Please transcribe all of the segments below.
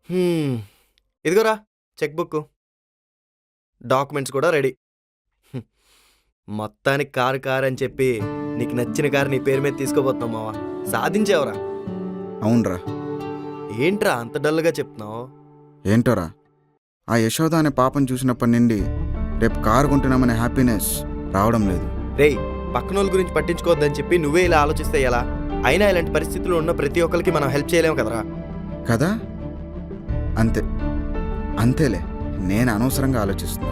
ఇదిగోరా cheque book, documents కూడా ready. మొత్తానికి కారు అని చెప్పి నీకు నచ్చిన కారు నీ పేరు మీద తీసుకోబోతున్నావు మావా. సాధించావురా. అవునరా. ఏంట్రా అంత డల్గా చెప్తున్నావు? ఏంటోరా, ఆ యశోద అనే పాపం చూసినప్పటి నుండి రేపు కారు కొంటున్నామనే హ్యాపీనెస్ రావడం లేదు. రేయ్, పక్కనోళ్ళ గురించి పట్టించుకోవద్దని చెప్పి నువ్వే ఇలా ఆలోచిస్తే ఎలా? అయినా ఇలాంటి పరిస్థితుల్లో ఉన్న ప్రతి ఒక్కరికి మనం హెల్ప్ చేయలేము కదరా. కదా, అంతేలే. నేను అనవసరంగా ఆలోచిస్తున్నా.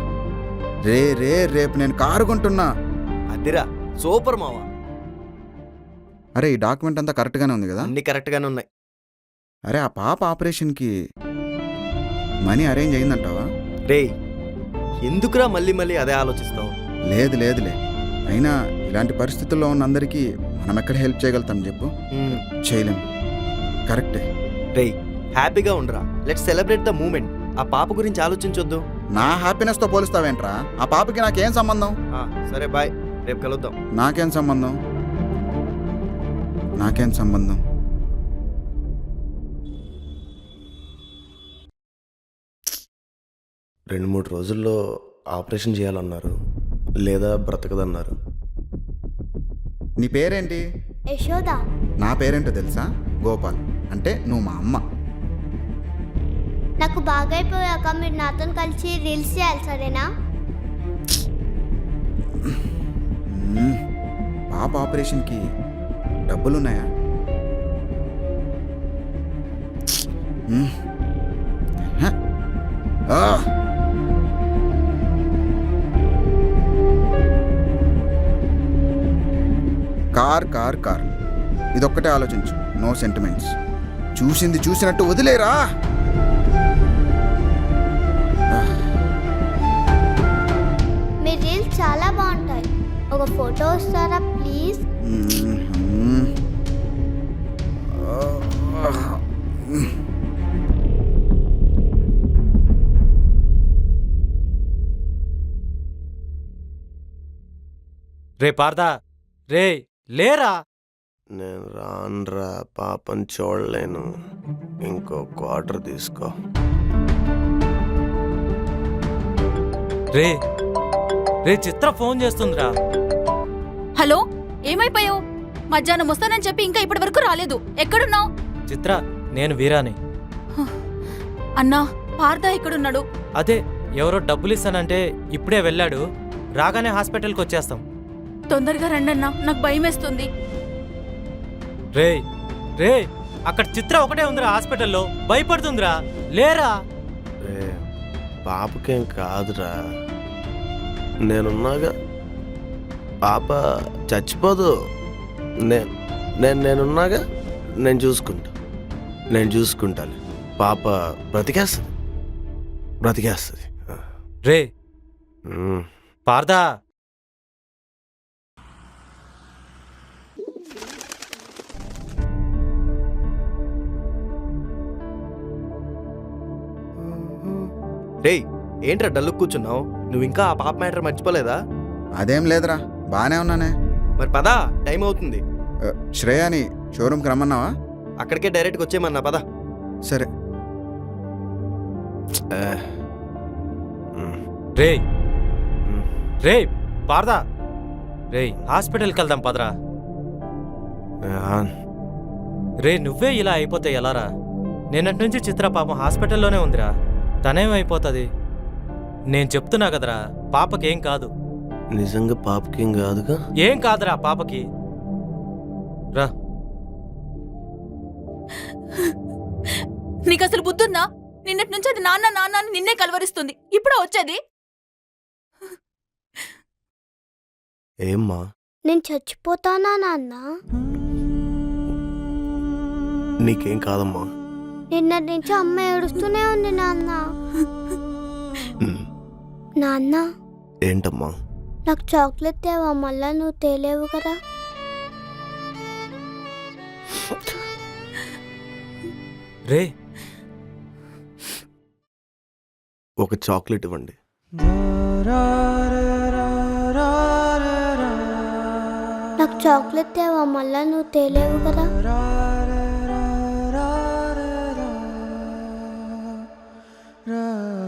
రేపు నేను కారు కొంటున్నా. అదిరా, సూపర్ మావా. అరే, ఈ డాక్యుమెంట్ అంతా కరెక్ట్గానే ఉంది కదా? అన్ని కరెక్ట్గానే ఉన్నాయి. అరే, ఆ పాప ఆపరేషన్కి మనీ అరేంజ్ అయిందంటావా? రేయ్, ఎందుకురా మళ్ళీ అదే ఆలోచిస్తావు? లేదులే. అయినా ఇలాంటి పరిస్థితుల్లో ఉన్న అందరికీ మనం ఎక్కడ హెల్ప్ చేయగలుగుతాం చెప్పు? చేయలేం. కరెక్టే. రేయ్, హ్యాపీగా ఉండరా. Let's celebrate the moment. ఆ పాప గురించి ఆలోచించొద్దు. నా హ్యాపీనెస్తో పోలుస్తావేంట్రా? ఆ పాపకి నాకేం సంబంధం? సరే బాయ్, రేపు కలుద్దాం. నాకేం సంబంధం? 2-3 రోజుల్లో ఆపరేషన్ చేయాలన్నారు, లేదా బ్రతకదన్నారు. నీ పేరేంటి? యశోద. నా పేరేంటో తెలుసా? గోపాల్. అంటే నువ్వు మా అమ్మ. నాకు బాగా అయిపోయాక మీరు నాతో కలిసి రీల్స్ చేయాలి, సరేనా? పాప ఆపరేషన్కి డబ్బులున్నాయా? కార్ ఇదొక్కటే ఆలోచించు. No sentiments. చూసింది చూసినట్టు వదిలేరా. మీ రీల్స్ చాలా బాగుంటాయి. ఒక ఫోటో వస్తారా ప్లీజ్? రే పార్దా, రే లేరా. నేను రాన్రా, పాపని చూడలేను. ఇంకో క్వార్టర్ తీసుకో. రే చిత్ర ఫోన్ చేస్తుందిరా. హలో, ఏమైపోయావు? మధ్యాహ్నం వస్తానని చెప్పి ఇంకా ఇప్పటి వరకు రాలేదు. ఎక్కడున్నావు? చిత్ర, నేను వీరాని. అన్నా, పార్దా ఎక్కడున్నాడు? అదే ఎవరో డబ్బులు ఇస్తానంటే ఇప్పుడే వెళ్ళాడు. రాగానే హాస్పిటల్కి వచ్చేస్తాం. తొందరగా రండన్నా, నాకు భయమేస్తుంది. రే అక్కడ చిత్ర ఒకటే ఉందిరా హాస్పిటల్లో. భయపడుతుందిరా. లేరా. పాపకేం కాదురా, నేనున్నాగా. పాప చచ్చిపోదు. నేనున్నాగా. నేను చూసుకుంటాను. పాప బ్రతికేస్తుంది. రే పార్దా, రేయ్, ఏంట్రా డల్లు కూర్చున్నావు? నువ్వు ఇంకా ఆ పాప మ్యాటర్ మర్చిపోలేదా? అదేం లేదురా, బానే ఉన్నానే. మరి పదా, టైం అవుతుంది. శ్రేయాని షోరూమ్కి రమ్మన్నావా? అక్కడికే డైరెక్ట్గా వచ్చేయమన్నా, పదా. సరే. రే పార్దా, హాస్పిటల్కి వెళ్దాం పదరా. రే నువ్వే ఇలా అయిపోతే ఎలారా? నిన్నటి నుంచి చిత్ర పాపం హాస్పిటల్లోనే ఉందిరా. తనేమైపోతుంది? నేను చెప్తున్నా కదరా, పాపకేం కాదు. నిజంగా పాపకేం కాదుగా? ఏం కాదురా పాపకి. రా. నీకు అసలు బుద్ధుందా? నిన్నటి నుంచి అది నాన్న నిన్నే కలవరిస్తుంది. ఇప్పుడు వచ్చేది ఏమ్మా? నేను చచ్చిపోతానా నాన్న? నీకేం కాదమ్మా. నిన్నటి నుంచి అమ్మ ఏడుస్తూనే ఉంది నాన్న. నాన్న. ఏంటమ్మా? నాకు చాక్లెట్ తేవా? మళ్ళా నువ్వు తేలేవు కదా. రే ఒక చాక్లెట్ ఇవ్వండి. నాకు చాక్లెట్ తేవా? మళ్ళా నువ్వు తేలేవు కదా. రా